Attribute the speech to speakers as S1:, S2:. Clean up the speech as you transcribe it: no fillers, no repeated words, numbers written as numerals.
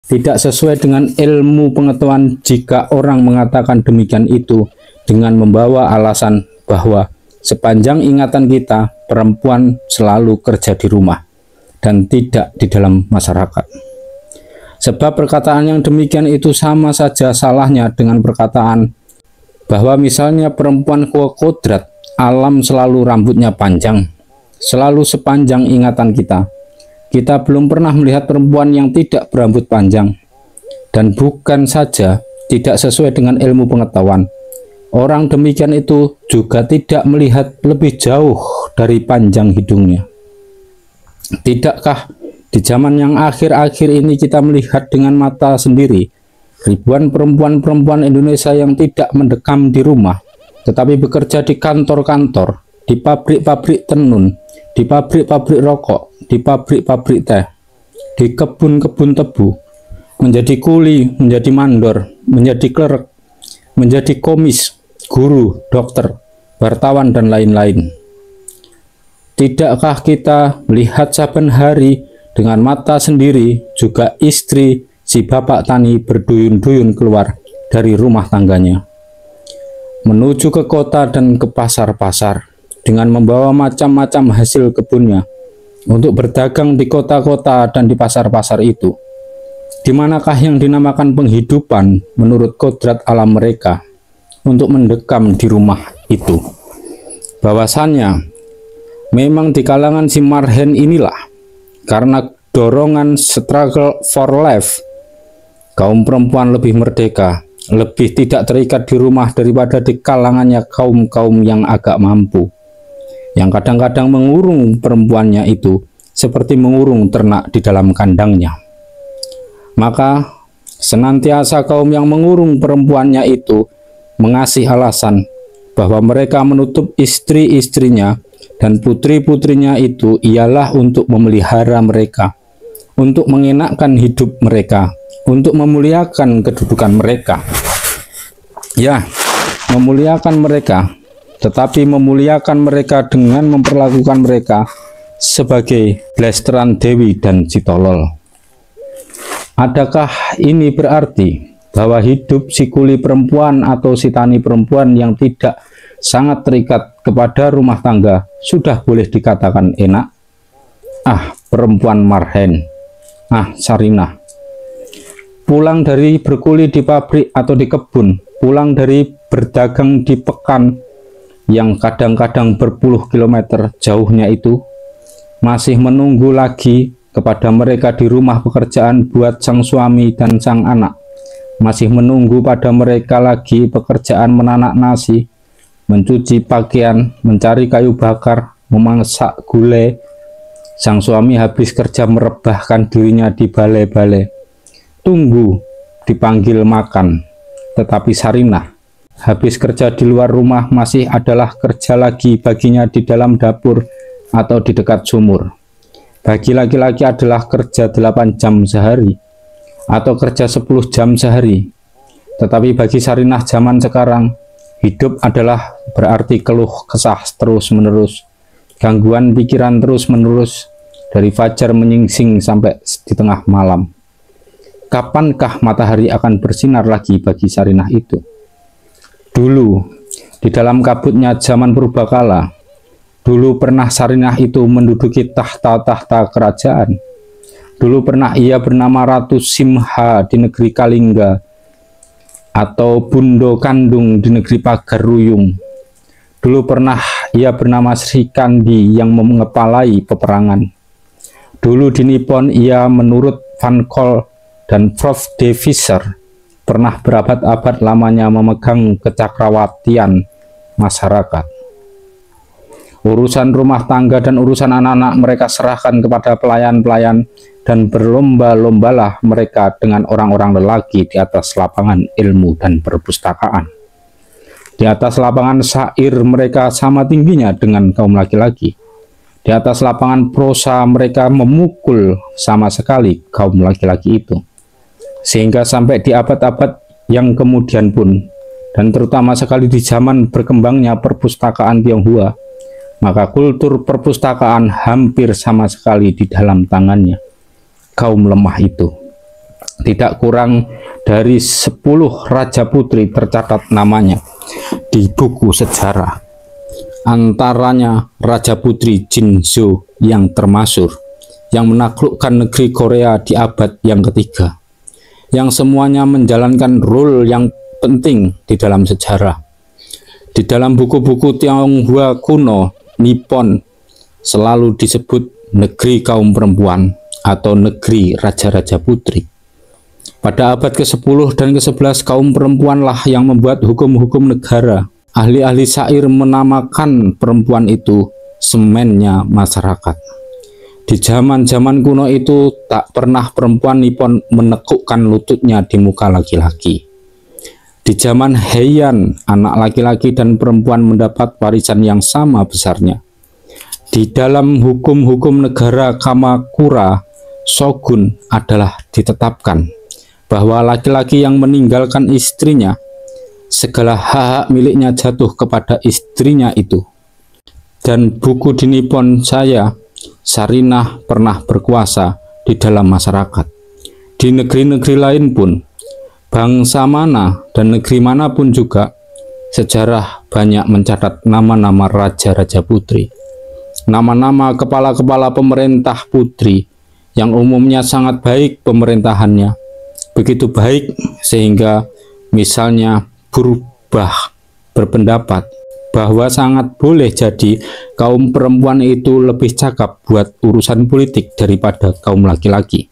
S1: Tidak sesuai dengan ilmu pengetahuan jika orang mengatakan demikian itu dengan membawa alasan bahwa sepanjang ingatan kita, perempuan selalu kerja di rumah dan tidak di dalam masyarakat. Sebab perkataan yang demikian itu sama saja salahnya dengan perkataan bahwa misalnya perempuan kodrat, alam selalu rambutnya panjang, selalu sepanjang ingatan kita. Kita belum pernah melihat perempuan yang tidak berambut panjang. Dan bukan saja tidak sesuai dengan ilmu pengetahuan, orang demikian itu juga tidak melihat lebih jauh dari panjang hidungnya. Tidakkah di zaman yang akhir-akhir ini kita melihat dengan mata sendiri ribuan perempuan-perempuan Indonesia yang tidak mendekam di rumah, tetapi bekerja di kantor-kantor, di pabrik-pabrik tenun, di pabrik-pabrik rokok, di pabrik-pabrik teh, di kebun-kebun tebu, menjadi kuli, menjadi mandor, menjadi klerk, menjadi komis, guru, dokter, wartawan, dan lain-lain. Tidakkah kita melihat saben hari dengan mata sendiri juga istri si bapak tani berduyun-duyun keluar dari rumah tangganya, menuju ke kota dan ke pasar-pasar dengan membawa macam-macam hasil kebunnya untuk berdagang di kota-kota dan di pasar-pasar itu? Di manakah yang dinamakan penghidupan menurut kodrat alam mereka untuk mendekam di rumah itu? Bahwasannya memang di kalangan si Marhen inilah, karena dorongan struggle for life, kaum perempuan lebih merdeka, lebih tidak terikat di rumah daripada di kalangannya kaum-kaum yang agak mampu, yang kadang-kadang mengurung perempuannya itu seperti mengurung ternak di dalam kandangnya. Maka senantiasa kaum yang mengurung perempuannya itu mengasih alasan bahwa mereka menutup istri-istrinya dan putri-putrinya itu ialah untuk memelihara mereka, untuk mengenakkan hidup mereka, untuk memuliakan kedudukan mereka. Ya, memuliakan mereka, tetapi memuliakan mereka dengan memperlakukan mereka sebagai blasteran dewi dan citolol. Adakah ini berarti bahwa hidup si kuli perempuan atau si tani perempuan yang tidak sangat terikat kepada rumah tangga sudah boleh dikatakan enak? Ah, perempuan Marhen, ah Sarinah, pulang dari berkuli di pabrik atau di kebun, pulang dari berdagang di pekan yang kadang-kadang berpuluh kilometer jauhnya itu, masih menunggu lagi kepada mereka di rumah pekerjaan buat sang suami dan sang anak, masih menunggu pada mereka lagi pekerjaan menanak nasi, mencuci pakaian, mencari kayu bakar, memasak gulai. Sang suami habis kerja merebahkan dirinya di balai-balai, tunggu dipanggil makan. Tetapi Sarinah habis kerja di luar rumah masih adalah kerja lagi baginya di dalam dapur atau di dekat sumur. Bagi laki-laki adalah kerja 8 jam sehari atau kerja 10 jam sehari. Tetapi bagi Sarinah zaman sekarang, hidup adalah berarti keluh kesah terus-menerus, gangguan pikiran terus-menerus, dari fajar menyingsing sampai di tengah malam. Kapankah matahari akan bersinar lagi bagi Sarinah itu? Dulu, di dalam kabutnya zaman purbakala, dulu pernah Sarinah itu menduduki tahta-tahta kerajaan. Dulu pernah ia bernama Ratu Simha di negeri Kalingga, atau Bundo Kandung di negeri Pagaruyung. Dulu pernah ia bernama Sri Kandi yang mengepalai peperangan. Dulu di Nippon ia menurut Van Kol dan Prof. De Visser pernah berabad-abad lamanya memegang kecakrawatian masyarakat. Urusan rumah tangga dan urusan anak-anak mereka serahkan kepada pelayan-pelayan, dan berlomba-lombalah mereka dengan orang-orang lelaki di atas lapangan ilmu dan perpustakaan. Di atas lapangan syair mereka sama tingginya dengan kaum laki-laki. Di atas lapangan prosa mereka memukul sama sekali kaum laki-laki itu. Sehingga sampai di abad-abad yang kemudian pun, dan terutama sekali di zaman berkembangnya perpustakaan Tionghoa, maka kultur perpustakaan hampir sama sekali di dalam tangannya kaum lemah itu. Tidak kurang dari 10 raja putri tercatat namanya di buku sejarah. Antaranya Raja Putri Jinzhou yang termasyhur, yang menaklukkan negeri Korea di abad yang ketiga, yang semuanya menjalankan role yang penting di dalam sejarah. Di dalam buku-buku Tionghoa kuno, Nippon selalu disebut negeri kaum perempuan atau negeri raja-raja putri. Pada abad ke-10 dan ke-11, kaum perempuanlah yang membuat hukum-hukum negara. Ahli-ahli syair menamakan perempuan itu semennya masyarakat. Di zaman-zaman kuno itu tak pernah perempuan Nippon menekukkan lututnya di muka laki-laki. Di zaman Heian, anak laki-laki dan perempuan mendapat warisan yang sama besarnya. Di dalam hukum-hukum negara Kamakura, shogun adalah ditetapkan bahwa laki-laki yang meninggalkan istrinya, segala hak miliknya jatuh kepada istrinya itu. Dan buku di Nippon saya, Sarinah pernah berkuasa di dalam masyarakat. Di negeri-negeri lain pun, bangsa mana dan negeri manapun juga, sejarah banyak mencatat nama-nama raja-raja putri, nama-nama kepala-kepala pemerintah putri yang umumnya sangat baik pemerintahannya. Begitu baik sehingga misalnya berubah berpendapat bahwa sangat boleh jadi kaum perempuan itu lebih cakap buat urusan politik daripada kaum laki-laki.